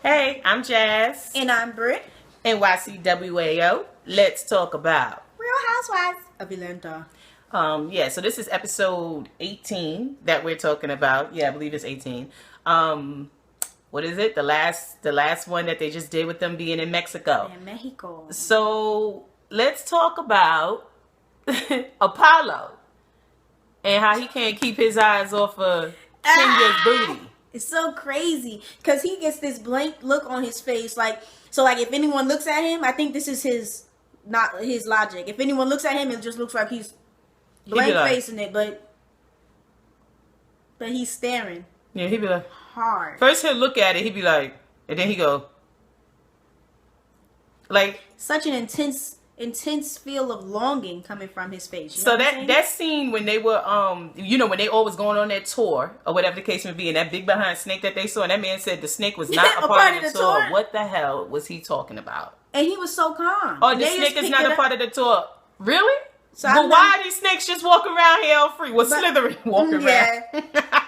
Hey, I'm Jazz. And I'm Britt. NYCWAO. Let's talk about Real Housewives of Atlanta. Yeah, so this is episode 18 that we're talking about. Yeah, I believe it's 18. What is it? The last one that they just did with them being in Mexico. In Mexico. So let's talk about Apollo and how he can't keep his eyes off of Kenya's booty. It's so crazy because he gets this blank look on his face. Like if anyone looks at him, I think this is his logic. If anyone looks at him, it just looks like he's blank facing it, but he's staring. Yeah, he'd be like hard. First he'll look at it, he'd be like, and then he go like such an intense feel of longing coming from his face. You so that scene when they were when they all was going on that tour or whatever the case may be, and that big behind snake that they saw, and that man said the snake was not a part of the tour. What the hell was he talking about? And he was so calm. Oh, the snake is not a part of the tour. Really? So but why are these snakes just walking around here all free? Well, Slytherin walking around. Yeah.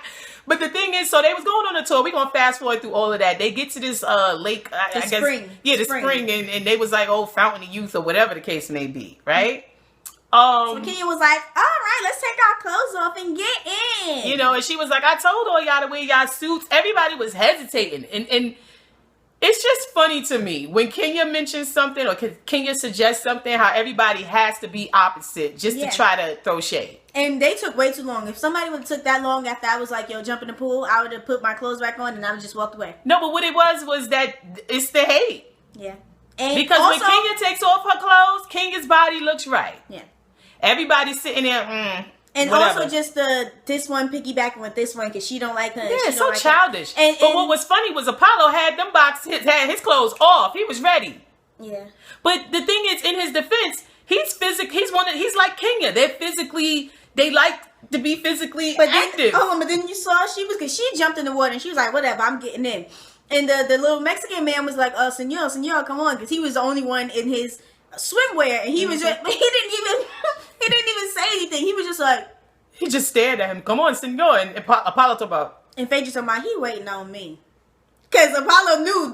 But the thing is, so they was going on a tour. We're going to fast forward through all of that. They get to this lake, I guess. Spring. Yeah, the spring. And they was like, Fountain of Youth or whatever the case may be, right? So Kenya was like, all right, let's take our clothes off and get in. And she was like, I told all y'all to wear y'all suits. Everybody was hesitating. And it's just funny to me when Kenya mentions something or Kenya suggests something, how everybody has to be opposite just to try to throw shade. And they took way too long. If somebody would have took that long after I was like, yo, jump in the pool, I would have put my clothes back on and I would have just walked away. No, but what it was that it's the hate. Yeah. And because also, when Kenya takes off her clothes, Kenya's body looks right. Yeah. Everybody's sitting there, and whatever. Also just this one piggybacking with this one because she don't like her. Yeah, it's so childish. But what was funny was Apollo had had his clothes off. He was ready. Yeah. But the thing is, in his defense, he's like Kenya. They like to be physically active. But then you saw because she jumped in the water and she was like, whatever, I'm getting in. And the little Mexican man was like, senor, come on, because he was the only one in his swimwear, and he was just, he didn't even say anything. He was just like, he just stared at him. Come on, senor. And Apollo talked about. And Phaedra told me, he waiting on me, because Apollo knew,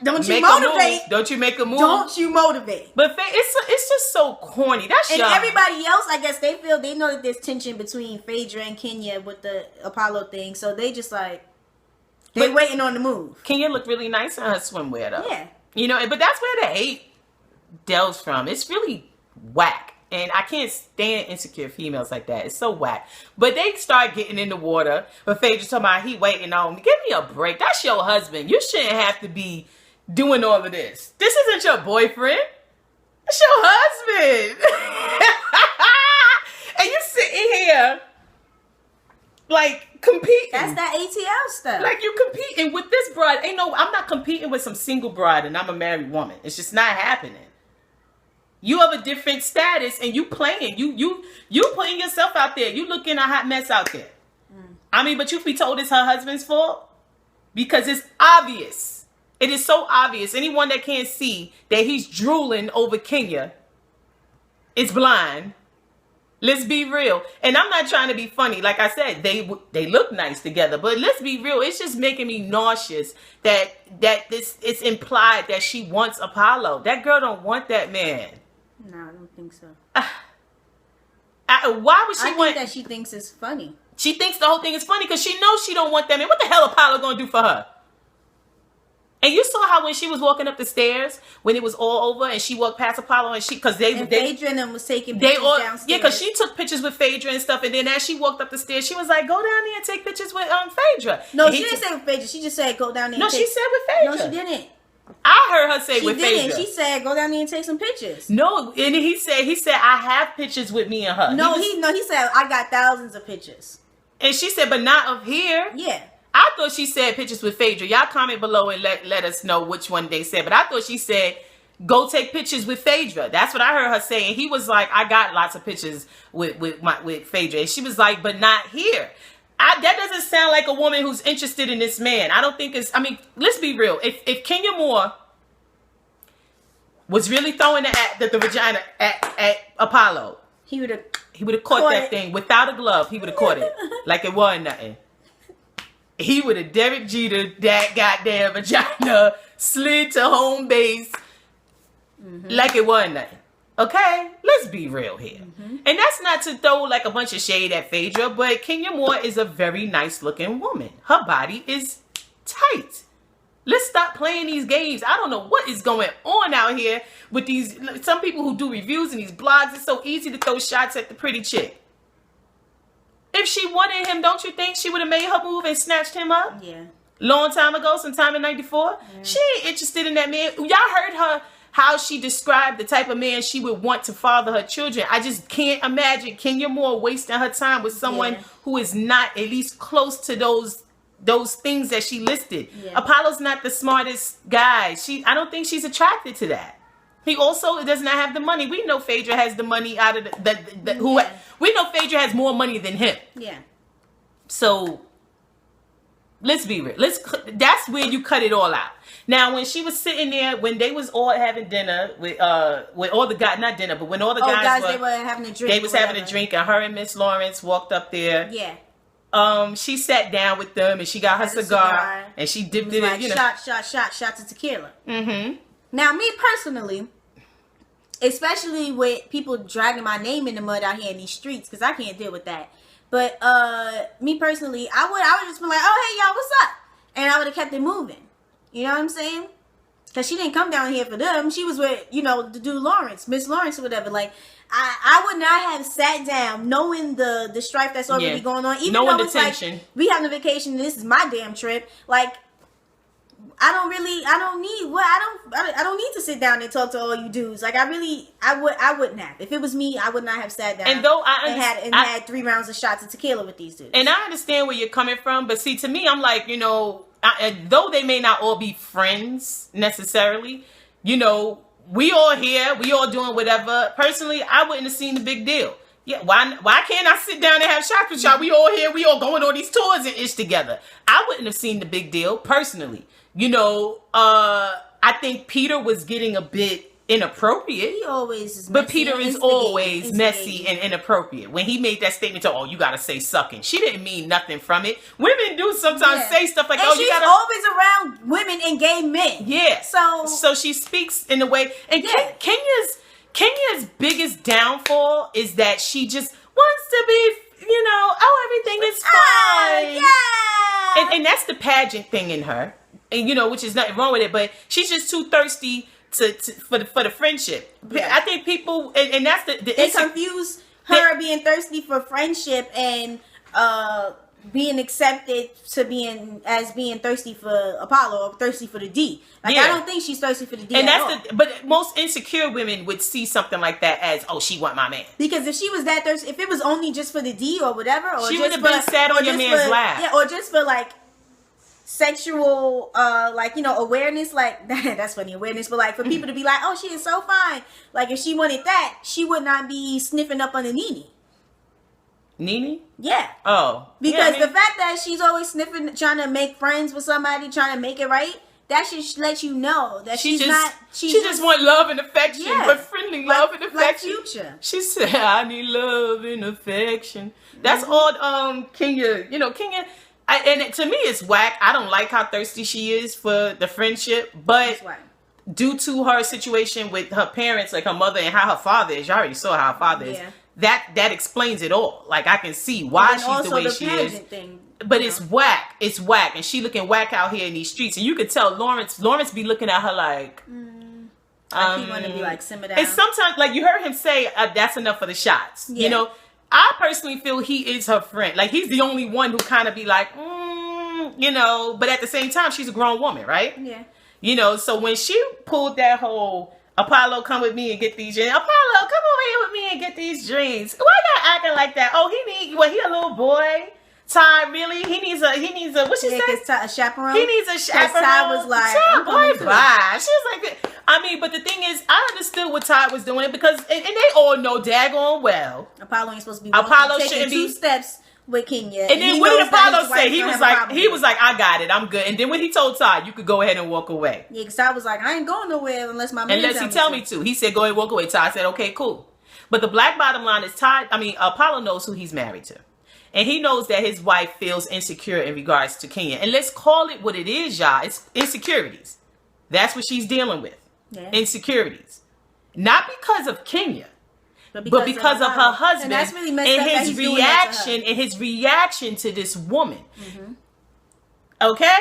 don't you motivate. Don't you make a move. Don't you motivate. But it's just so corny. That's and everybody else, I guess they know that there's tension between Phaedra and Kenya with the Apollo thing, so they just like they waiting on the move. Kenya looked really nice in her swimwear though. Yeah. But that's where the hate delves from. It's really whack. And I can't stand insecure females like that. It's so whack. But they start getting in the water. But Phaedra talking about he waiting on me. Give me a break. That's your husband. You shouldn't have to be doing all of this. This isn't your boyfriend. It's your husband. And you sitting here like competing. That's that ATL stuff. Like you competing with this bride. I'm not competing with some single bride and I'm a married woman. It's just not happening. You have a different status and you playing. You putting yourself out there. You looking a hot mess out there. But you be told it's her husband's fault? Because it's obvious. It is so obvious. Anyone that can't see that he's drooling over Kenya is blind. Let's be real. And I'm not trying to be funny. Like I said, they look nice together. But let's be real. It's just making me nauseous that it's implied that she wants Apollo. That girl don't want that man. No, I don't think so. Why would she want... I think that she thinks it's funny. She thinks the whole thing is funny because she knows she don't want that man. What the hell Apollo going to do for her? And you saw how when she was walking up the stairs, when it was all over, and she walked past Apollo, and Phaedra and them was taking pictures downstairs. Yeah, because she took pictures with Phaedra and stuff, and then as she walked up the stairs, she was like, "Go down there and take pictures with Phaedra." No, she didn't say with Phaedra. She just said, "Go down there." No, she said with Phaedra. No, she didn't. I heard her say with Phaedra. She didn't. She said, "Go down there and take some pictures." No, and he said, I have pictures with me and her. No, he said, "I got thousands of pictures." And she said, "But not of here." Yeah. I thought she said pictures with Phaedra. Y'all comment below and let us know which one they said. But I thought she said, go take pictures with Phaedra. That's what I heard her say. And he was like, I got lots of pictures with Phaedra. And she was like, but not here. That doesn't sound like a woman who's interested in this man. I don't think let's be real. If Kenya Moore was really throwing the vagina at Apollo, he would have caught that thing without a glove. He would have caught it like it wasn't nothing. he would have Derek Jeter that goddamn vagina slid to home base like it wasn't nothing. Okay, let's be real here. And that's not to throw like a bunch of shade at Phaedra, but Kenya Moore is a very nice looking woman. Her body is tight. Let's stop playing these games. I don't know what is going on out here with these, some people who do reviews and these blogs. It's so easy to throw shots at the pretty chick. If she wanted him, don't you think she would have made her move and snatched him up? Yeah. Long time ago, sometime in 94. Yeah. She ain't interested in that man. Y'all heard her, how she described the type of man she would want to father her children. I just can't imagine Kenya Moore wasting her time with someone who is not at least close to those things that she listed. Yeah. Apollo's not the smartest guy. I don't think she's attracted to that. He also does not have the money. We know Phaedra has the money out of we know Phaedra has more money than him. Yeah. So let's be real. That's where you cut it all out. Now, when she was sitting there, when they was all having dinner with all the guys, not dinner, but when all the guys they were having a drink. They was having a drink, and her and Miss Lawrence walked up there. Yeah. She sat down with them, and she got her cigar, and she dipped it in, shot to tequila. Now, me personally, especially with people dragging my name in the mud out here in these streets, because I can't deal with that. But me personally, I would just be like, oh, hey, y'all, what's up? And I would have kept it moving. You know what I'm saying? Because she didn't come down here for them. She was with, the dude Lawrence, Miss Lawrence or whatever. Like, I would not have sat down knowing the strife that's already going on. Even though it's like, we having a vacation and this is my damn trip. Like, I don't need to sit down and talk to all you dudes. Like, I wouldn't have. If it was me, I would not have sat down and had 3 rounds of shots of tequila with these dudes. And I understand where you're coming from, but see, to me, I'm like, though they may not all be friends necessarily, we all here, we all doing whatever. Personally, I wouldn't have seen the big deal. Yeah, why can't I sit down and have shots with y'all? We all here, we all going on these tours and ish together. I wouldn't have seen the big deal, personally. I think Peter was getting a bit inappropriate. He always is messy. But Peter is always messy and inappropriate. When he made that statement, you gotta say sucking. She didn't mean nothing from it. Women do sometimes say stuff like, and she's always around women and gay men. Yeah. So she speaks in a way. And Kenya's biggest downfall is that she just wants to be, everything is fine. Yeah. And that's the pageant thing in her. And which is nothing wrong with it, but she's just too thirsty for the friendship. Yeah. I think people and that's they confuse her being thirsty for friendship and being accepted to being thirsty for Apollo or thirsty for the D. Like, I don't think she's thirsty for the D. And but most insecure women would see something like that as, she want my man. Because if she was that thirsty, if it was only just for the D or whatever, or she would have been sat on your man's lap. Yeah, or just for like sexual awareness, like that's funny, awareness, but like for people to be like, oh, she is so fine. Like, if she wanted that, she would not be sniffing up on the Nene. Yeah. Oh. Because the fact that she's always sniffing, trying to make friends with somebody, trying to make it right, that should let you know that she just want love and affection, but friendly love and affection. Like Future. She said, I need love and affection. That's all Kenya, Kenya. And to me, it's whack. I don't like how thirsty she is for the friendship, but due to her situation with her parents, like her mother and how her father is, you already saw how her father is. That explains it all. Like, I can see why she's the way she is. But it's whack. It's whack, and she looking whack out here in these streets. And you could tell Lawrence be looking at her like, he want to be like, simmer down. And sometimes, like, you heard him say, that's enough for the shots. Yeah. I personally feel he is her friend. Like, he's the only one who kind of be like, but at the same time, she's a grown woman, right? Yeah. So when she pulled that whole, Apollo, come with me and get these drinks. Apollo, come over here with me and get these drinks. Why y'all acting like that? Oh, he a little boy. Ty, really? He needs a, what she say? A chaperone? He needs a chaperone. Ty was like, boy, bye. She was like, but the thing is, I understood what Ty was doing because, and they all know daggone well. Apollo ain't supposed to be taking 2 steps with Kenya. And then what did Apollo say? He was like, I got it, I'm good. And then when he told Ty, you could go ahead and walk away. Yeah, because Ty was like, I ain't going nowhere unless my man tell me to. He said, go ahead and walk away. Ty said, okay, cool. But the black bottom line is Apollo knows who he's married to. And he knows that his wife feels insecure in regards to Kenya. And let's call it what it is, y'all. It's insecurities. That's what she's dealing with. Yeah. Insecurities. Not because of Kenya, but because of her husband. And that's really messed up his reaction and his reaction to this woman. Mm-hmm. Okay?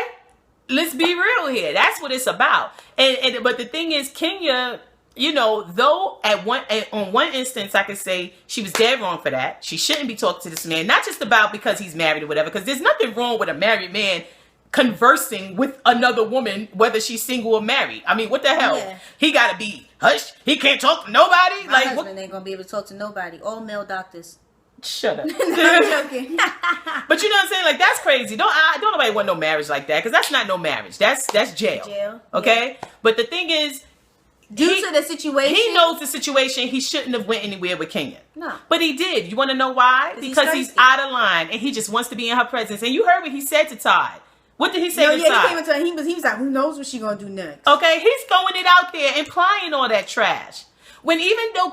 Let's be real here. That's what it's about. But the thing is, Kenya, you know, though on one instance, I could say she was dead wrong for that. She shouldn't be talking to this man. Not just about because he's married or whatever, because there's nothing wrong with a married man conversing with another woman, whether she's single or married. I mean, what the hell? Yeah. He got to be hush. He can't talk to nobody. My husband ain't gonna be able to talk to nobody. All male doctors. Shut up. No, I'm joking. But you know what I'm saying? Like, that's crazy. Don't nobody want no marriage like that, because that's not no marriage. That's jail. Okay? Yeah. But the thing is, due to the situation, he knows the situation. He shouldn't have went anywhere with Kenya. No. But he did. You want to know why? Because he's out of line and he just wants to be in her presence. And you heard what he said to Todd. What did he say to Todd? He came into her, he was like, who knows what she gonna do next? Okay, he's throwing it out there, implying all that trash. When even though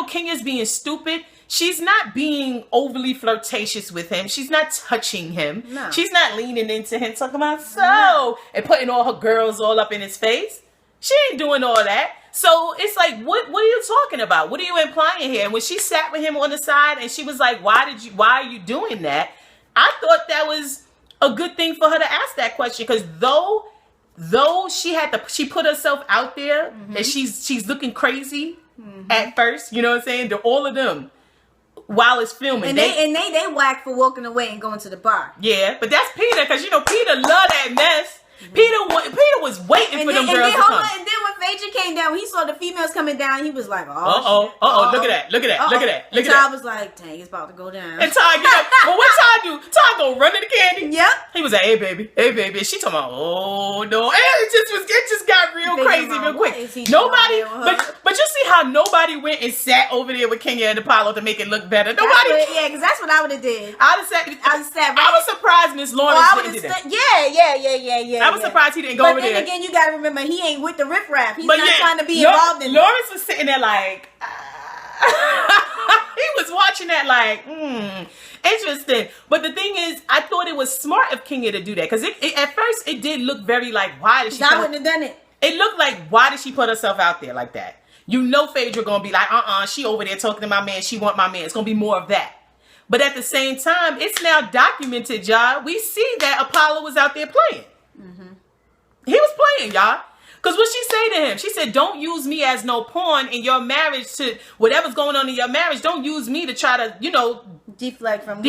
Kenya's being stupid, she's not being overly flirtatious with him. She's not touching him. No. She's not leaning into him, talking about and putting all her girls all up in his face. She ain't doing all that. So it's like, what are you talking about? What are you implying here? And when she sat with him on the side and she was like, why are you doing that? I thought that was a good thing for her to ask that question, because though she put herself out there, mm-hmm. and she's looking crazy, mm-hmm. at first, you know what I'm saying? All of them, while it's filming, and they whack for walking away and going to the bar. Yeah, but that's Peter, because you know Peter love that mess. Peter was waiting for them girls to come. And then when Phaedra came down, he saw the females coming down. He was like, look at that. And Todd was like, dang, it's about to go down. And Todd get up. Well, what Todd do? Todd go run to the candy. Yep. He was like, hey baby. And she talking about, oh no. And it just got real crazy real quick. Nobody, but you see how nobody went and sat over there with Kenya and Apollo to make it look better. Nobody. Because that's what I would have did. I was surprised Miss Lawrence didn't do that. Yeah. I was surprised he didn't go over there. But then again, you gotta remember, he ain't with the riffraff. He's not trying to be involved in it. Lawrence was sitting there like, he was watching that like, interesting. But the thing is, I thought it was smart of Kenya to do that, because at first it did look very like, why did she? I wouldn't have done it. It looked like, why did she put herself out there like that? You know, Phaedra gonna be like, she over there talking to my man. She want my man. It's gonna be more of that. But at the same time, it's now documented, y'all. We see that Apollo was out there playing. Mm-hmm. He was playing, y'all. Because what she say to him? She said, don't use me as no pawn in your marriage to whatever's going on in your marriage. Don't use me to try to, deflect from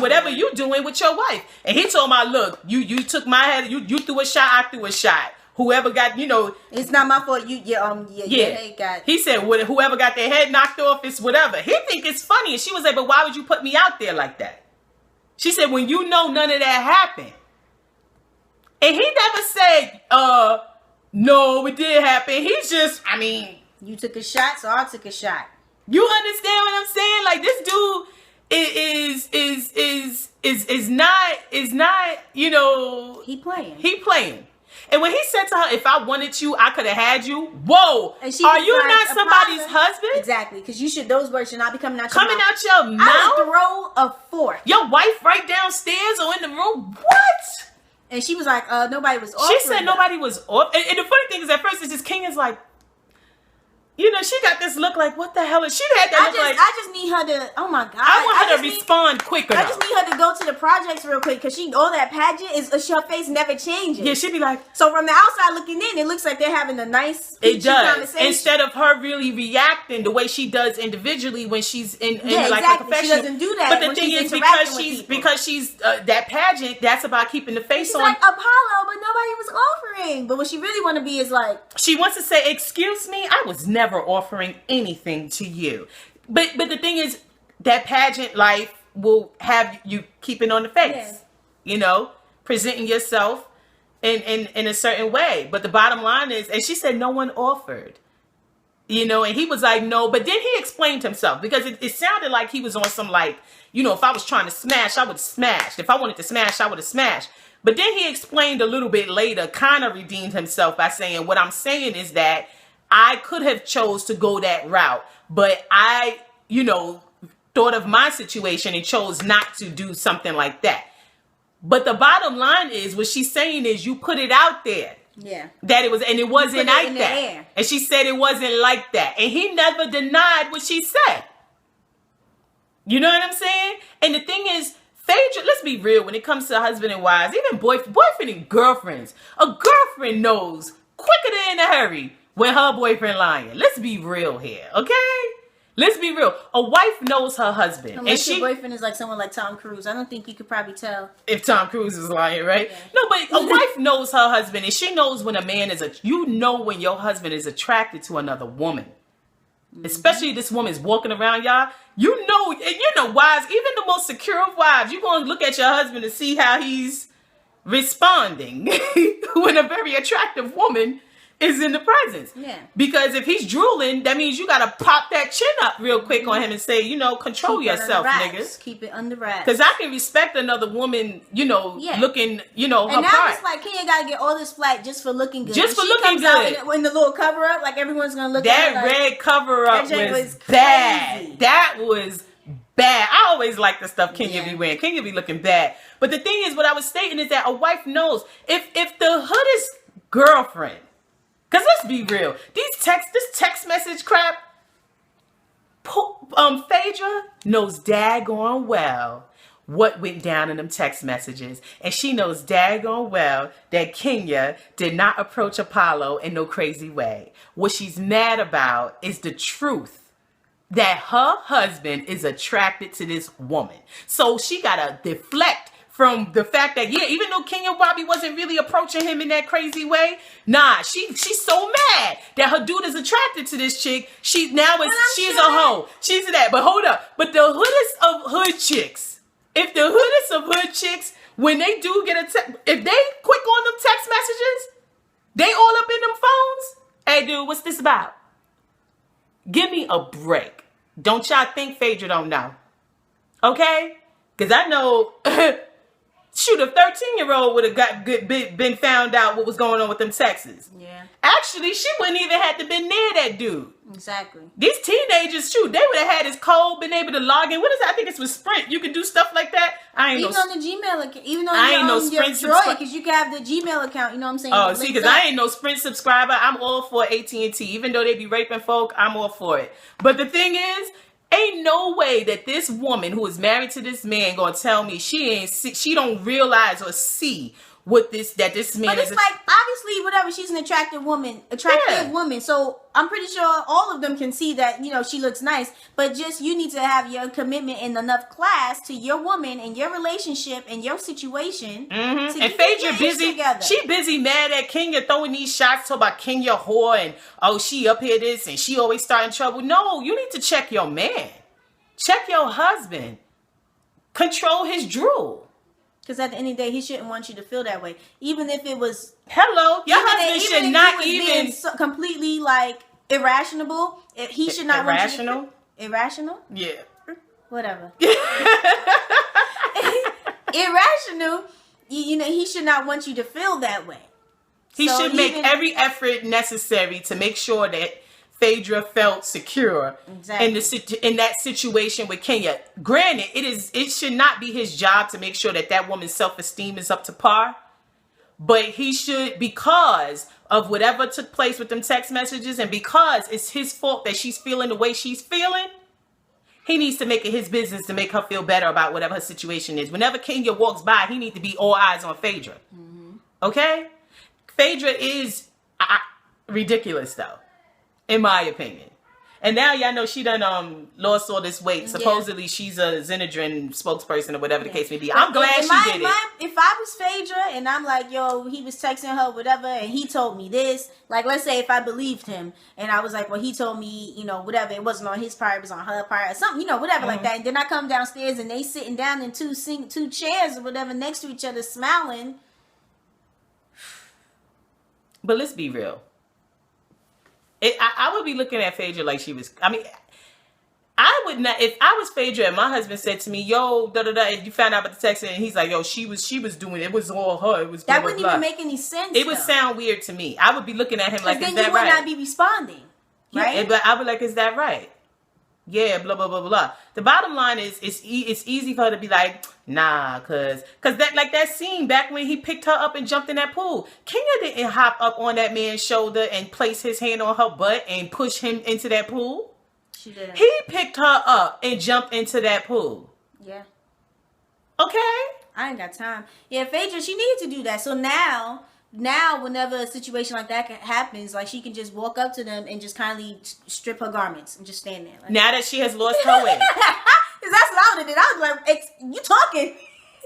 whatever you're doing with your wife. And he told me, look, you took my head, you threw a shot, I threw a shot. Whoever got, it's not my fault. Your head got. He said, whoever got their head knocked off, it's whatever. He think it's funny. And she was like, but why would you put me out there like that? She said, when you know none of that happened. And he never said, no, it did happen. He's just, you took a shot, so I took a shot. You understand what I'm saying? Like, this dude is not, He playing. And when he said to her, if I wanted you, I could have had you. Whoa. And are you like, not somebody's husband? Exactly. Because those words should not be coming out your mouth. I would throw a fork. Your wife right downstairs or in the room? What? And she was like, nobody was off. She said nobody was off. And the funny thing is, at first, it's just Kenya's like, she got this look like, what the hell is she? Had that look like. I just need her to, oh my God. I want her to respond quicker. I just need her to go to the projects real quick, because all that pageant her face never changes. Yeah, she'd be like. So from the outside looking in, it looks like they're having a nice conversation. Instead of her really reacting the way she does individually when she's in like exactly. a professional. She doesn't do that. But the thing is, because she's that pageant, that's about keeping the face she's on. Like Apollo, but nobody was offering. But what she really want to be is like. She wants to say, excuse me, I was never offering anything to you. But the thing is, that pageant life will have you keeping on the face. Yeah. Presenting yourself in a certain way. But the bottom line is, and she said no one offered. And he was like, no. But then he explained himself, because it sounded like he was on some like, if I was trying to smash, I would have smashed. If I wanted to smash, I would have smashed. But then he explained a little bit later, kind of redeemed himself by saying, what I'm saying is that I could have chose to go that route, but I, thought of my situation and chose not to do something like that. But the bottom line is, what she's saying is, you put it out there. Yeah. That it was, and it wasn't like that. Air. And she said it wasn't like that. And he never denied what she said. You know what I'm saying? And the thing is, Phaedra, let's be real, when it comes to husband and wives, even boyfriend and girlfriends, a girlfriend knows quicker than in a hurry when her boyfriend lying. Let's be real here, okay? Let's be real. A wife knows her husband. Unless your boyfriend is like someone like Tom Cruise. I don't think you could probably tell. If Tom Cruise is lying, right? Yeah. No, but a wife knows her husband, and she knows when a man is you know when your husband is attracted to another woman. Mm-hmm. Especially this woman's walking around, y'all. You know, wives, even the most secure of wives, you're going to look at your husband to see how he's responding when a very attractive woman is in the presence. Yeah. Because if he's drooling, that means you gotta pop that chin up real quick on him and say, control yourself, niggas. Keep it under wraps. Because I can respect another woman, looking, her and now part. it's like, Kenya gotta get all this flack just for looking good. Just for looking good. In the little cover up, like everyone's gonna look that at it. That red cover up was crazy. bad. That was bad. I always like the stuff Kenya be wearing. Kenya be looking bad. But the thing is, what I was stating is that a wife knows if the hoodest girlfriend. Because let's be real, this text message crap, Phaedra knows daggone well what went down in them text messages. And she knows daggone well that Kenya did not approach Apollo in no crazy way. What she's mad about is the truth that her husband is attracted to this woman. So she got to deflect from the fact that, even though Kenya Bobby wasn't really approaching him in that crazy way, she's so mad that her dude is attracted to this chick. She's a hoe. She's that. But hold up. But the hoodest of hood chicks, if the hoodest of hood chicks, when they do get if they quick on them text messages, they all up in them phones. Hey, dude, what's this about? Give me a break. Don't y'all think Phaedra don't know? Okay? Because I know... Shoot, a 13-year-old would have been found out what was going on with them texts. Yeah. Actually, she wouldn't even have to been near that dude. Exactly. These teenagers, shoot, they would have had his code, been able to log in. What is that? I think it's with Sprint. You can do stuff like that. On the Gmail account, even on your Droid, because you can have the Gmail account. You know what I'm saying? Oh, see, because I ain't no Sprint subscriber. I'm all for AT&T. Even though they be raping folk, I'm all for it. But the thing is, ain't no way that this woman who is married to this man gonna tell me she don't realize or see what this man is. But it's like, obviously, whatever, she's an attractive woman. So I'm pretty sure all of them can see that, she looks nice. But just, you need to have your commitment and enough class to your woman and your relationship and your situation. Mm-hmm. And Phaedra busy. Together. She busy mad at Kenya throwing these shots talking about Kenya whore and she up here this and she always starting trouble. No, you need to check your man. Check your husband. Control his drool. Because at the end of the day, he shouldn't want you to feel that way. Even if it was... Hello? Your husband should not even... completely, irrational. He should not want you to... Irrational? Yeah. Whatever. Irrational. He should not want you to feel that way. He should make every effort necessary to make sure that Phaedra felt secure in that situation with Kenya. Granted, it should not be his job to make sure that woman's self-esteem is up to par. But he should, because of whatever took place with them text messages and because it's his fault that she's feeling the way she's feeling, he needs to make it his business to make her feel better about whatever her situation is. Whenever Kenya walks by, he needs to be all eyes on Phaedra. Mm-hmm. Okay? Phaedra is ridiculous, though. In my opinion. And now y'all know she done lost all this weight. Supposedly she's a Xenadrin spokesperson or whatever the case may be. I'm glad she did it. If I was Phaedra and I'm like, he was texting her, whatever, and he told me this, let's say if I believed him and I was like, well, he told me, whatever, it wasn't on his part, it was on her part or something, whatever like that. And then I come downstairs and they sitting down in two chairs or whatever next to each other smiling. But let's be real. I would be looking at Phaedra like she was... I would not... If I was Phaedra and my husband said to me, yo, and you found out about the text and he's like, yo, she was doing it. It was all her. It was that wouldn't even make any sense. It would sound weird to me. I would be looking at him like, is that right? Then you would not be responding, right? Yeah, but I would like, is that right? Yeah, blah, blah, blah, blah. The bottom line is, it's easy for her to be like, nah, cause that scene back when he picked her up and jumped in that pool. Kenya didn't hop up on that man's shoulder and place his hand on her butt and push him into that pool. She didn't. He picked her up and jumped into that pool. Yeah. Okay? I ain't got time. Yeah, Phaedra, she needs to do that. So now whenever a situation like that happens, like, she can just walk up to them and just kindly strip her garments and just stand there. Like, now that she has lost her way. Because that's what I would have did. I was like, you talking.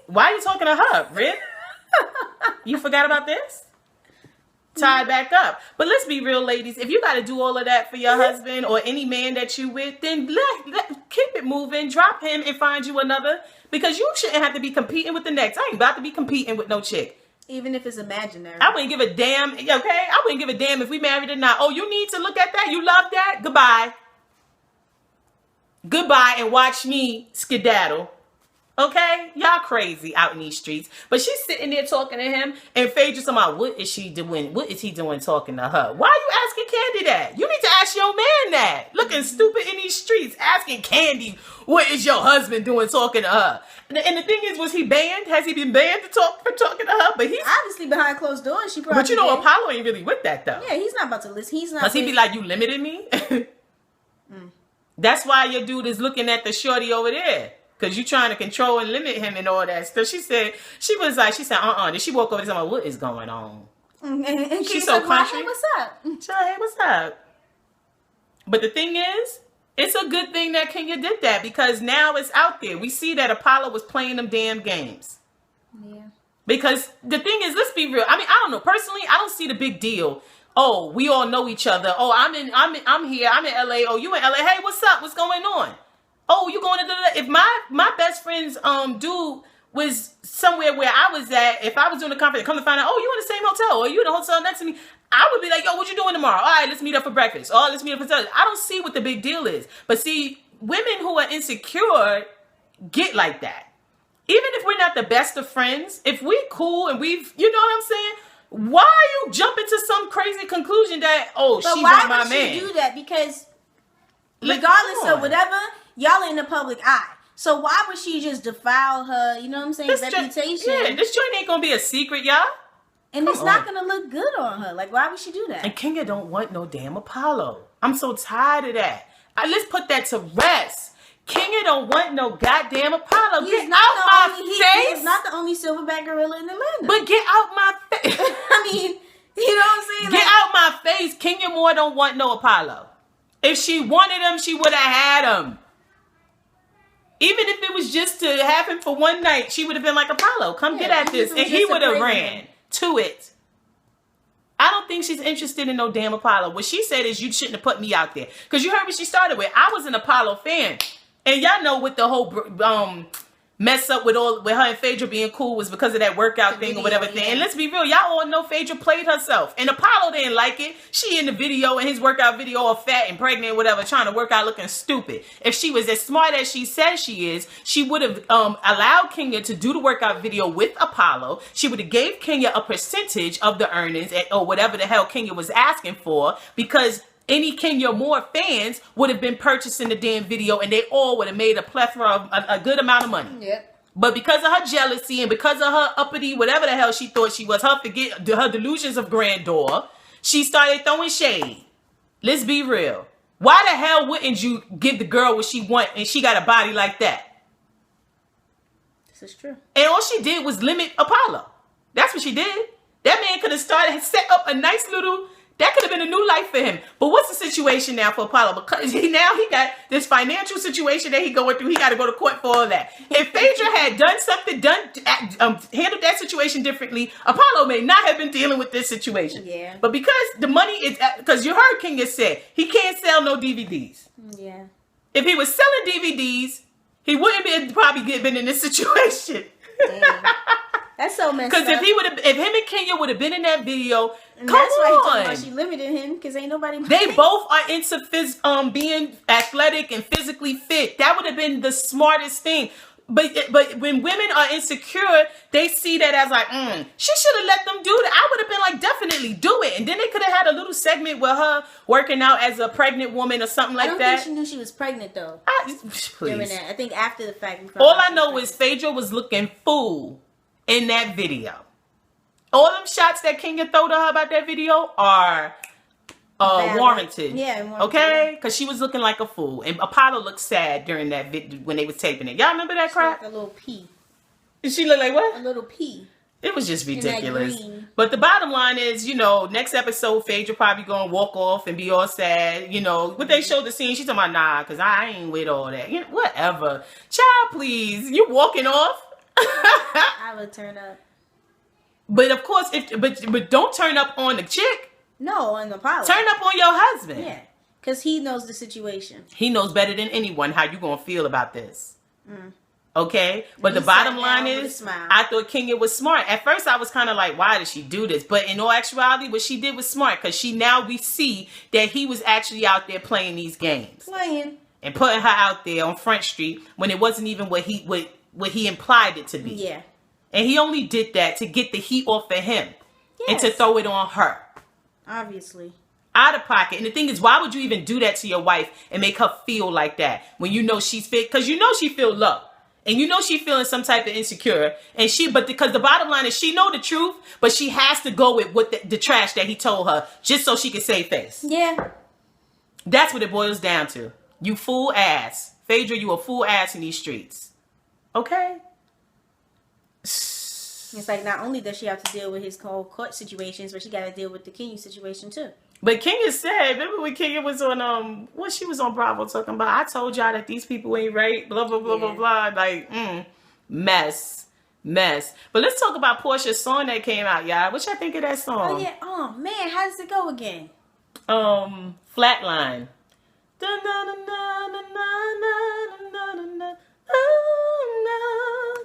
Why are you talking to her, Rip? You forgot about this? Tie back up. But let's be real, ladies. If you got to do all of that for your husband or any man that you with, then keep it moving. Drop him and find you another. Because you shouldn't have to be competing with the next. I ain't about to be competing with no chick. Even if it's imaginary. I wouldn't give a damn, okay? I wouldn't give a damn if we married or not. Oh, you need to look at that? You love that? Goodbye. Goodbye and watch me skedaddle. Okay? Y'all crazy out in these streets. But she's sitting there talking to him, and Phaedra's talking about, what is she doing? What is he doing talking to her? Why are you asking Candy that? You need to ask your man that. Looking stupid in these streets, asking Candy, what is your husband doing talking to her? And the thing is, was he banned? Has he been banned for talking to her? But he's obviously behind closed doors. She probably. But you know, Apollo ain't really with that though. Yeah, he's not about to listen. He's not. Cause he be like, you limited me. That's why your dude is looking at the shorty over there. Cause you trying to control and limit him and all that stuff. She said, Then she walked over to somebody, what is going on? And she's so country. Hey, what's up? Hey, what's up? But the thing is, it's a good thing that Kenya did that because now it's out there. We see that Apollo was playing them damn games. Yeah. Because the thing is, let's be real. I mean, I don't know. Personally, I don't see the big deal. Oh, we all know each other. Oh, I'm here. I'm in LA. Oh, you in LA. Hey, what's up? What's going on? Oh, you going to if my best friend's dude was somewhere where I was at, if I was doing a conference, come to find out, oh, you in the same hotel or you in the hotel next to me, I would be like, yo, what you doing tomorrow? All right, let's meet up for breakfast. Oh, let's meet up for dinner. I don't see what the big deal is. But see, women who are insecure get like that. Even if we're not the best of friends, if we cool and we've, you know what I'm saying? Why are you jumping to some crazy conclusion that, oh, she want my man? But why would she do that? Because regardless of whatever, y'all in the public eye. So why would she just defile her, you know what I'm saying, reputation? This joint ain't gonna be a secret, y'all. And it's not gonna look good on her. Like, why would she do that? And Kenya don't want no damn Apollo. I'm so tired of that. Let's put that to rest. Kenya don't want no goddamn Apollo. Get out my face. He's not the only silverback gorilla in Atlanta. But get out my face. I mean, you know what I'm saying? Get out my face. Kenya Moore don't want no Apollo. If she wanted him, she would have had him. Even if it was just to have him for one night, she would have been like, Apollo, come get at this. And he would have ran to it. I don't think she's interested in no damn Apollo. What she said is, you shouldn't have put me out there. Because you heard what she started with. I was an Apollo fan. And y'all know what the whole mess up with her and Phaedra being cool was because of that workout thing or whatever thing. And let's be real, y'all all know Phaedra played herself. And Apollo didn't like it. She in the video, in his workout video, all fat and pregnant, whatever, trying to work out looking stupid. If she was as smart as she says she is, she would have allowed Kenya to do the workout video with Apollo. She would have gave Kenya a percentage of the earnings or whatever the hell Kenya was asking for, because any Kenya Moore fans would have been purchasing the damn video and they all would have made a plethora of a good amount of money. Yep. But because of her jealousy and because of her uppity, whatever the hell she thought she was, her delusions of grandeur, she started throwing shade. Let's be real. Why the hell wouldn't you give the girl what she want and she got a body like that? This is true. And all she did was limit Apollo. That's what she did. That man could have set up a nice little... That could have been a new life for him. But what's the situation now for Apollo? Because he got this financial situation that he going through. He got to go to court for all that. If Phaedra had done something, handled that situation differently, Apollo may not have been dealing with this situation. Yeah. But because the money is, because you heard Kenya said, he can't sell no DVDs. Yeah. If he was selling DVDs, he wouldn't probably been in this situation. Damn. That's so messed up. Because if him and Kenya would have been in that video, and that's why she limited him, because ain't nobody. They both are into being athletic and physically fit. That would have been the smartest thing. But when women are insecure, they see that as like, she should have let them do that. I would have been like, definitely do it. And then they could have had a little segment with her working out as a pregnant woman or something like that. I don't think she knew she was pregnant though. Please. I think after the fact. All I know is Phaedra was looking fool in that video. All them shots that Kenya throw to her about that video are warranted. Yeah, warranted. Okay? Because she was looking like a fool. And Apollo looked sad during that video when they was taping it. Y'all remember that crap? Like a little pea. Did she look like what? A little pea. It was just ridiculous. But the bottom line is, next episode, Phaedra probably going to walk off and be all sad. What they showed the scene, she's talking about, nah, because I ain't with all that. Whatever. Child, please. You walking off? I would turn up. But of course, but don't turn up on the chick. No, on the pilot. Turn up on your husband. Yeah, because he knows the situation. He knows better than anyone how you gonna feel about this. Okay, but He the bottom sat line down with a is, smile. I thought Kenya was smart. At first, I was kind of like, why did she do this? But in all actuality, what she did was smart because we see that he was actually out there playing these games, and putting her out there on Front Street when it wasn't even what he implied it to be. Yeah. And he only did that to get the heat off of him and to throw it on her. Obviously. Out of pocket. And the thing is, why would you even do that to your wife and make her feel like that when you know she's fit? Because she feel low. And she feeling some type of insecure. And because the bottom line is she know the truth, but she has to go with the trash that he told her just so she can save face. Yeah. That's what it boils down to. You fool ass. Phaedra, you a fool ass in these streets. Okay? It's like not only does she have to deal with his whole court situations, but she got to deal with the Kenya situation too. But Kenya said, remember when Kenya was on what she was on Bravo talking about? I told y'all that these people ain't right. Blah blah blah blah blah. Like mess. But let's talk about Porsha's song that came out, y'all. What y'all think of that song? Oh yeah. Oh man, how does it go again? Flatline.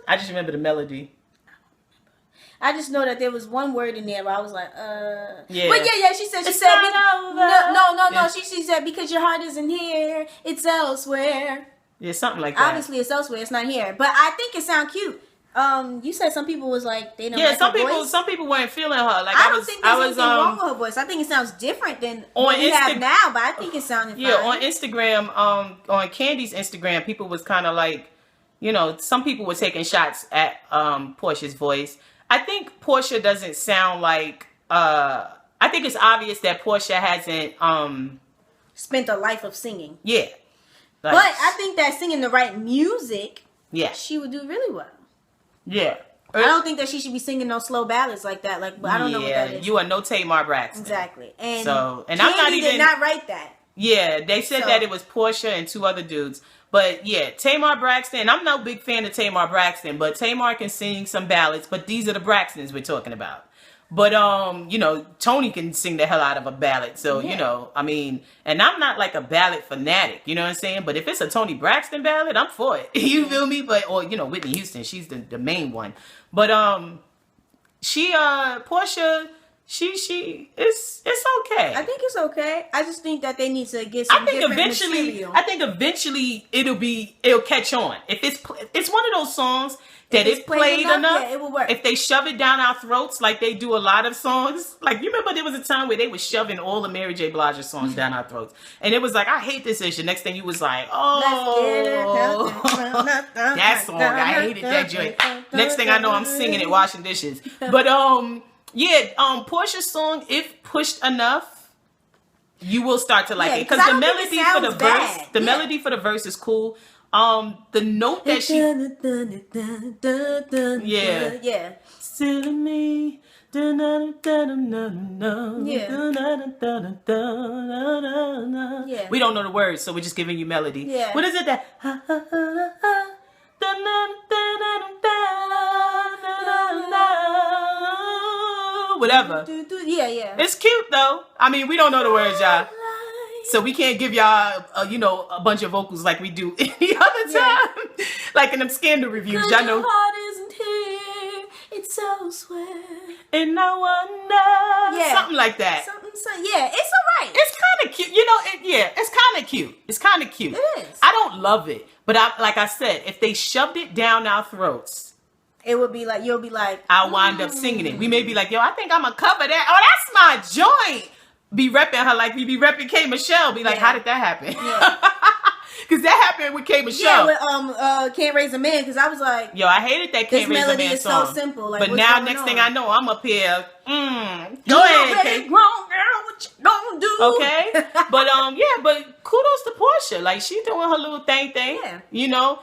I just remember the melody. I just know that there was one word in there where I was like, Yeah. But yeah, she said, no. She said, because your heart isn't here, it's elsewhere. Yeah, something like that. Obviously, it's elsewhere. It's not here. But I think it sounds cute. You said some people was like, they don't like her voice. Some people weren't feeling her. Like I don't think there's anything wrong with her voice. I think it sounds different than what we have now, but I think it sounded fine. On Instagram, on Candy's Instagram, people was kind of like, some people were taking shots at Porsha's voice. I think Porsha doesn't sound like I think it's obvious that Porsha hasn't spent a life of singing. Yeah. But I think that singing the right music, she would do really well. Yeah. I don't think that she should be singing no slow ballads like that. Like, I don't know what that is. You are no Tamar Braxton. Exactly. And I'm Candy not even did not write that. Yeah, they said that it was Porsha and two other dudes. But yeah, Tamar Braxton, I'm no big fan of Tamar Braxton, but Tamar can sing some ballads, but these are the Braxtons we're talking about. But Tony can sing the hell out of a ballad. So, and I'm not like a ballad fanatic, you know what I'm saying? But if it's a Tony Braxton ballad, I'm for it. You feel me? But Whitney Houston, she's the main one. But Porsha, it's okay. I think it's okay. I just think that they need to get some different material. I think eventually it'll catch on. If it's one of those songs that it's played enough, it will work. If they shove it down our throats like they do a lot of songs, like you remember there was a time where they were shoving all the Mary J. Blige songs down our throats, and it was like, I hate this issue. Next thing you was like, that song, I hated that joint. Next thing I know, I'm singing it, washing dishes. But Porsha's song, if pushed enough, you will start to like it because the melody for the melody for the verse is cool. The note that she still me. Yeah. We don't know the words, so we're just giving you melody. Yeah. What is it that whatever. Yeah. It's cute though. I mean, we don't know the words, y'all. So we can't give y'all, a bunch of vocals like we do any other time. Like in them Scandal reviews, y'all know. Your heart isn't here, it's elsewhere. And I wonder. Something like that. It's alright. It's kind of cute. It's kind of cute. It's kind of cute. It is. I don't love it, But like I said, if they shoved it down our throats, it would be like, you'll be like, I'll wind up singing it. We may be like, yo, I think I'm gonna cover that. Oh, that's my joint. Be repping her like we be repping K. Michelle. Be like, how did that happen? Yeah. Because that happened with K. Michelle. Yeah, with Can't Raise a Man, because I was like, yo, I hated that Can't Raise a Man song. This melody is so simple. Like, but now, next thing I know, I'm up here. Go ahead, K. Grown girl, what you gonna do? Okay. But, yeah, but kudos to Porsha. Like, she doing her little thing. Yeah. You know?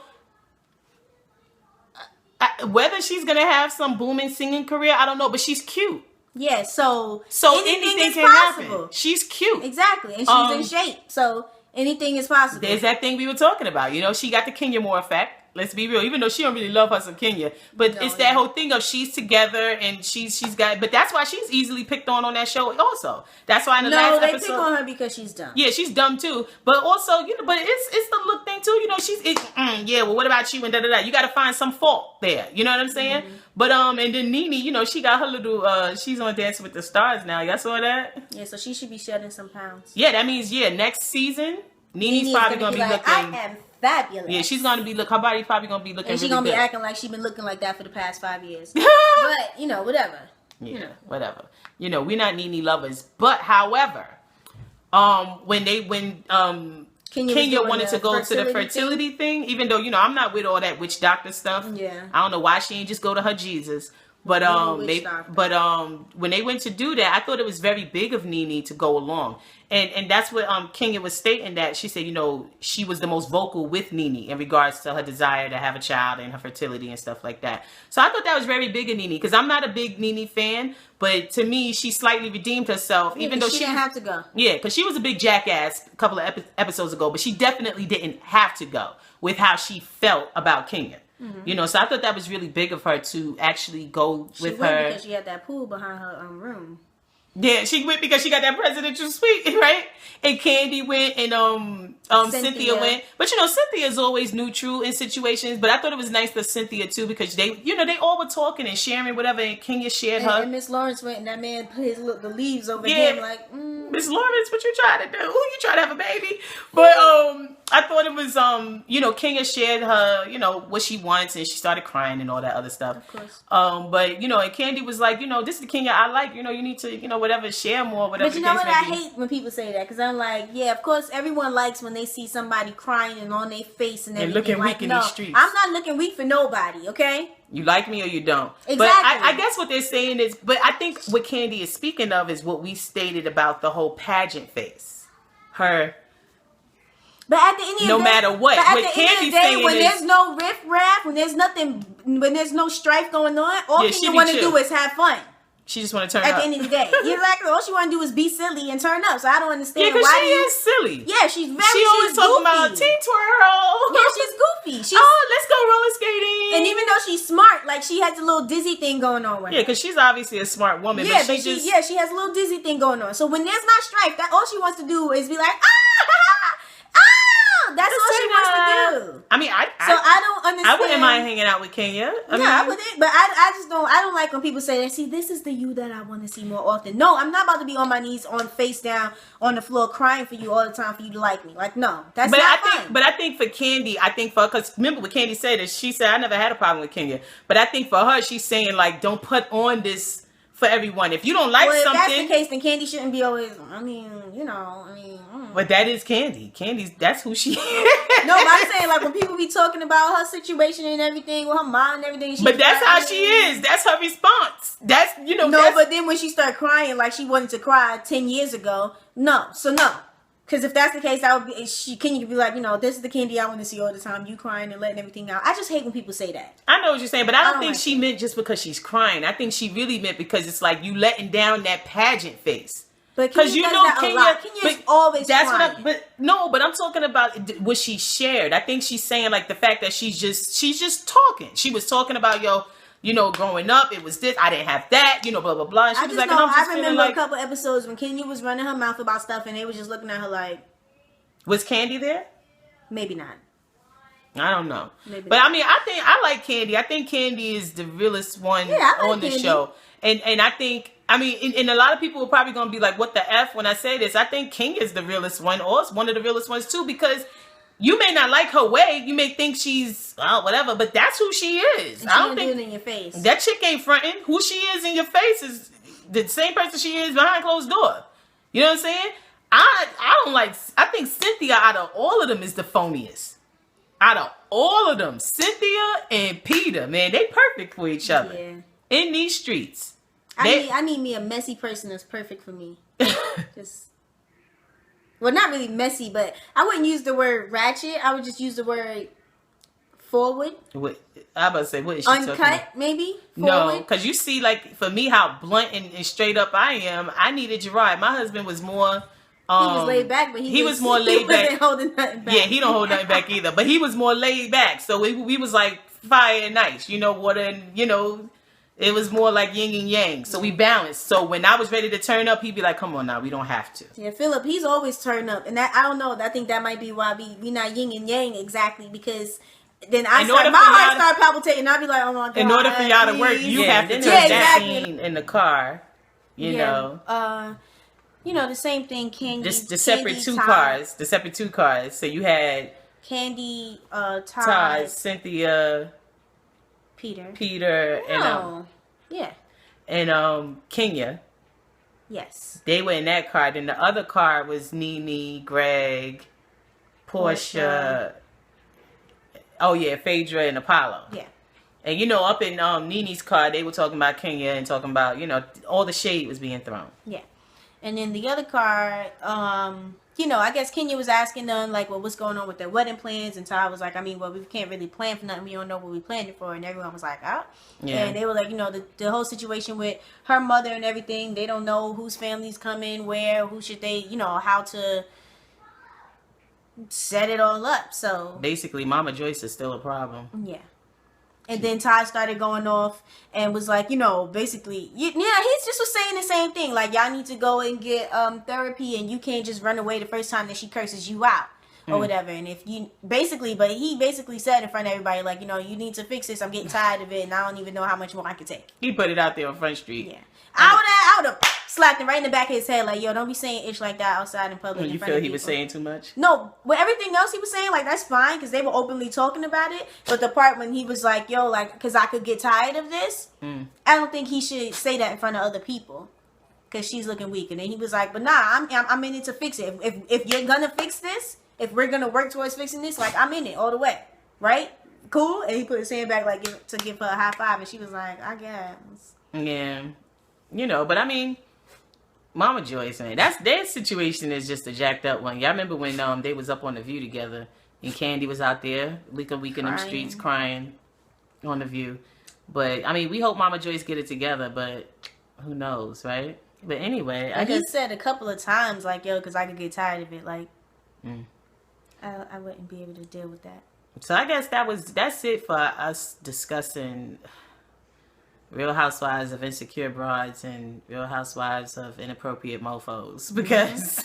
Whether she's going to have some booming singing career, I don't know, but she's cute. Yeah, so anything can happen. She's cute. Exactly. And she's in shape. So anything is possible. There's that thing we were talking about. You know, she got the Kenya Moore effect. Let's be real. Even though she don't really love her some Kenya. But it's that whole thing of she's together and she's got... But that's why she's easily picked on that show also. That's why in the last episode... No, they pick on her because she's dumb. Yeah, she's dumb too. But also, you know, but it's the look thing too. You know, yeah, well, what about you and da-da-da? You got to find some fault there. You know what I'm saying? Mm-hmm. But, and then Nene, you know, she got her little... she's on Dancing with the Stars now. Y'all saw that? Yeah, so she should be shedding some pounds. Yeah, that means, next season... Nene's probably gonna be like, looking. I am fabulous. Yeah, she's gonna be her body's probably gonna be looking. And she's really gonna good. be acting like she's been looking like that for the past 5 years. But you know, whatever. Yeah, whatever. You know, we're not Nene lovers, but however, when Kenya wanted to go to the fertility thing, even though you know I'm not with all that witch doctor stuff. Yeah, I don't know why she ain't just go to her Jesus. But when they went to do that, I thought it was very big of Nene to go along. And that's what Kenya was stating, that she said, you know, she was the most vocal with Nene in regards to her desire to have a child and her fertility and stuff like that. So I thought that was very big of Nene, because I'm not a big Nene fan, but to me, she slightly redeemed herself, even though she didn't have to go. Yeah, because she was a big jackass a couple of episodes ago, but she definitely didn't have to go with how she felt about Kenya. Mm-hmm. You know, so I thought that was really big of her to actually go with her. Because she had that pool behind her room. Yeah, she went because she got that presidential suite, right? And Candy went, and Cynthia went. But you know, Cynthia is always neutral in situations. But I thought it was nice for Cynthia too, because they all were talking and sharing whatever, and Kenya shared her. And Miss Lawrence went, and that man put the leaves over him like. Miss Lawrence, what you trying to do? You trying to have a baby? But I thought it was you know, Kenya shared her, you know, what she wants, and she started crying and all that other stuff. Of course. But you know, and Candy was like, you know, this is the Kenya I like. You know, you need to, you know, whatever, share more, whatever. But you know what? I hate when people say that, because I'm like, yeah, of course, everyone likes when they see somebody crying and on their face and everything. And looking like, weak in these streets. I'm not looking weak for nobody, okay? You like me or you don't. Exactly. But I guess what they're saying is, but I think what Candy is speaking of is what we stated about the whole pageant face. Her. But at the end of the day, no matter what Candy's saying, when there's no riff-raff, when there's nothing, when there's no strife going on, all Kenya want to do is have fun. She just want to turn up. At the end of the day. Exactly. All she want to do is be silly and turn up. So I don't understand why she is silly. Yeah, she's always talking about teen twirl. Yeah, she's goofy. Let's go roller skating. And even though she's smart, like she has a little dizzy thing going on with her. Yeah, because she's obviously a smart woman. Yeah, but she has a little dizzy thing going on. So when there's not strife, that all she wants to do is be like, that's all she wants to do. I mean, I don't understand. I wouldn't mind hanging out with Kenya. I wouldn't, but I just don't. I don't like when people say, "See, this is the you that I want to see more often." No, I'm not about to be on my knees, on face down, on the floor, crying for you all the time for you to like me. Like, no, that's not fun. But I think for Candy, because remember what Candy said is she said I never had a problem with Kenya, but I think for her, she's saying like, don't put on this for everyone. If you don't like something, if that's the case, then Candy shouldn't be always. But that is Candy. That's who she is. No, but I'm saying, like, when people be talking about her situation and everything, with her mom and everything. But that's how she is. That's her response. That's, you know. No, but then when she started crying like she wanted to cry 10 years ago, no. So, no. Because if that's the case, that would be, Kenya could be like, you know, this is the Candy I want to see all the time. You crying and letting everything out. I just hate when people say that. I know what you're saying, but I don't think she meant just because she's crying. I think she really meant because it's like you letting down that pageant face. Because you know Kenya is always crying. But I'm talking about what she shared. I think she's saying like the fact that she's just talking. She was talking about you know, growing up, it was this, I didn't have that, you know, blah blah blah. And she was like, I remember a couple episodes when Kenya was running her mouth about stuff, and they was just looking at her like. Was Candy there? Maybe not. I don't know. Maybe but not. I mean, I like Candy. I think Candy is the realest one on the show, and I think. I mean, and a lot of people are probably going to be like, what the F when I say this. I think King is the realest one, or one of the realest ones too, because You may not like her way. You may think she's whatever, but that's who she is. And I don't think do it in your face. That chick ain't fronting. Who she is in your face is the same person she is behind closed door. You know what I'm saying? I don't like. I think Cynthia out of all of them is the phoniest. Out of all of them, Cynthia and Peter, man, they perfect for each other in these streets. I need me a messy person that's perfect for me. Just. Well, not really messy, but I wouldn't use the word ratchet. I would just use the word forward. What, I about to say, what is she uncut, talking about? maybe? Forward. No, because you see, like, for me, how blunt and straight up I am, I needed Gerard. My husband was more... he was laid back, but he was more laid back. He wasn't holding nothing back. Yeah, he don't hold nothing back either. But he was more laid back. So we was like fire and ice, you know, water and, you know... It was more like yin and yang. So we balanced. So when I was ready to turn up, he'd be like, come on now, we don't have to. Yeah, Philip, he's always turned up. And that, I don't know, I think that might be why we not yin and yang exactly. Because then my heart started palpitating. And I'd be like, oh my God. In order for y'all to work, you have to turn that scene in the car. You know. You know, the same thing, Candy. Just the separate two cars. The separate two cars. So you had Candy, Todd, Cynthia, Peter, and Kenya. Yes. They were in that car. Then the other car was Nene, Greg, Porsha. Oh yeah, Phaedra and Apollo. Yeah. And you know, up in Nene's car, they were talking about Kenya and talking about, you know, all the shade was being thrown. Yeah. And then the other car, you know, I guess Kenya was asking them, like, well, what's going on with their wedding plans? And Todd was like, I mean, well, we can't really plan for nothing. We don't know what we planned it for. And everyone was like, oh. Yeah. And they were like, you know, the whole situation with her mother and everything, they don't know whose family's coming, where, who should they, you know, how to set it all up. So basically, Mama Joyce is still a problem. Yeah. And then Todd started going off and was like, you know, basically, he just was saying the same thing. Like, y'all need to go and get therapy, and you can't just run away the first time that she curses you out or whatever. And if you but he basically said in front of everybody, like, you know, you need to fix this. I'm getting tired of it, and I don't even know how much more I can take. He put it out there on Front Street. Yeah. I would have slapped him right in the back of his head, like, yo, don't be saying ish like that outside in public. You feel he was saying too much? No, with everything else he was saying, like, that's fine, because they were openly talking about it. But the part when he was like, yo, like, because I could get tired of this, I don't think he should say that in front of other people, because she's looking weak. And then he was like, but nah, I'm in it to fix it. If you're gonna fix this, if we're gonna work towards fixing this, like, I'm in it all the way, right? Cool. And he put his hand back, like, to give her a high five, and she was like, I guess. Yeah. You know, but I mean, Mama Joyce, man, their situation is just a jacked up one. Y'all remember when they was up on The View together, and Candy was out there week in them streets crying on The View. But I mean, we hope Mama Joyce get it together, but who knows, right? But anyway, he said a couple of times, like, yo, because I could get tired of it, like, I wouldn't be able to deal with that. So I guess that's it for us discussing Real Housewives of Insecure Broads and Real Housewives of Inappropriate Mofos, because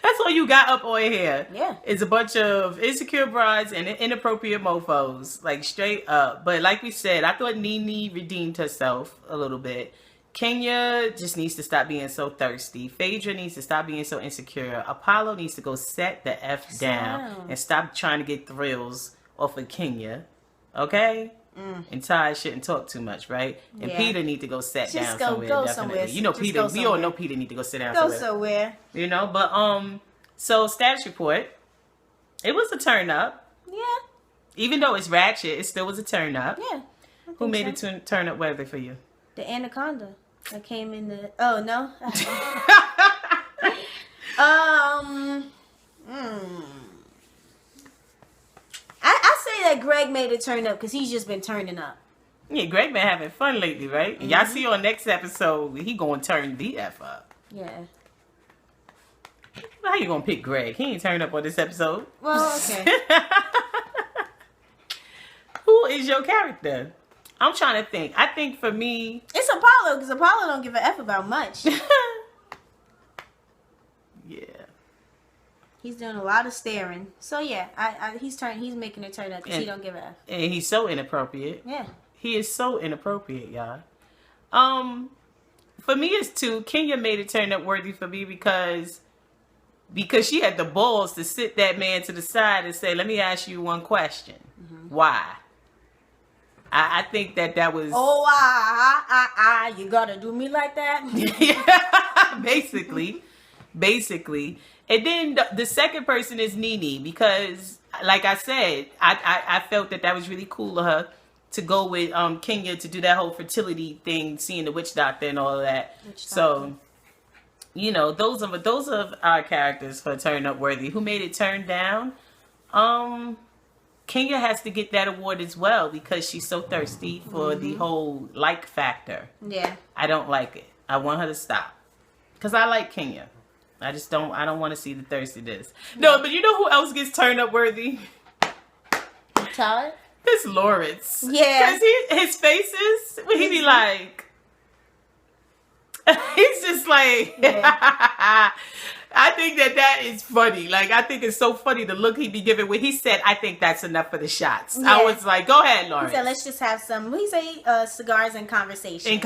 that's all you got up on here. Yeah. It's a bunch of insecure broads and inappropriate mofos, like straight up. But like we said, I thought Nene redeemed herself a little bit. Kenya just needs to stop being so thirsty. Phaedra needs to stop being so insecure. Apollo needs to go set the F down and stop trying to get thrills off of Kenya. Okay? And Ty shouldn't talk too much, right? And Peter need to go sit down somewhere. Definitely. You know, Peter. We all know Peter need to go sit down somewhere. You know, but so status report. It was a turn up. Yeah. Even though it's ratchet, it still was a turn up. Yeah. Who made it to turn up weather for you? The anaconda that came in the. Oh no. I say that Greg made it turn up because he's just been turning up. Yeah, Greg been having fun lately, right? Mm-hmm. Y'all see on next episode, he gonna turn the F up. Yeah. How you gonna pick Greg? He ain't turned up on this episode. Well, okay. Who is your character? I'm trying to think. I think for me, it's Apollo, because Apollo don't give a F about much. Yeah. He's doing a lot of staring. So yeah, he's making it turn up because he don't give a F. And he's so inappropriate. Yeah. He is so inappropriate, y'all. For me, it's two. Kenya made it turn up worthy for me because because she had the balls to sit that man to the side and say, "Let me ask you one question. Why?" I think that was... Oh, you gotta do me like that? Basically. And then the second person is Nene, because, like I said, I felt that was really cool of her to go with Kenya to do that whole fertility thing, seeing the witch doctor and all of that. So, you know, those are our characters for Turn Up Worthy. Who made it turn down? Kenya has to get that award as well, because she's so thirsty for the whole like factor. Yeah. I don't like it. I want her to stop. Because I like Kenya. I don't want to see the thirstiness. No, but you know who else gets Turned Up Worthy? Todd? It's Lawrence. Yeah. Because his faces, he be like... he's just like... Yeah. I think that is funny. Like, I think it's so funny the look he be giving when he said, "I think that's enough for the shots." Yeah. I was like, go ahead, Lawrence. He said, let's just have some, what he say, cigars and conversation.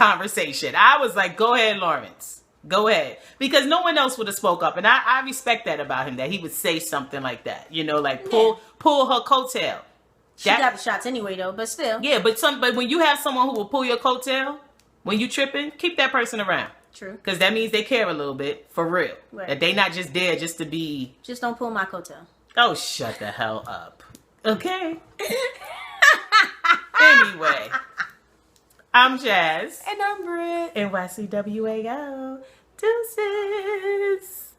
I was like, go ahead, Lawrence. Go ahead. Because no one else would have spoke up. And I respect that about him, that he would say something like that. You know, like pull her coattail. She got the shots anyway, though, but still. Yeah, but when you have someone who will pull your coattail, when you tripping, keep that person around. True. Because that means they care a little bit, for real. Right. That they not just there just to be... Just don't pull my coattail. Oh, shut the hell up. Okay? Anyway. I'm Jazz. And I'm Britt. NYCWAO. Deuces.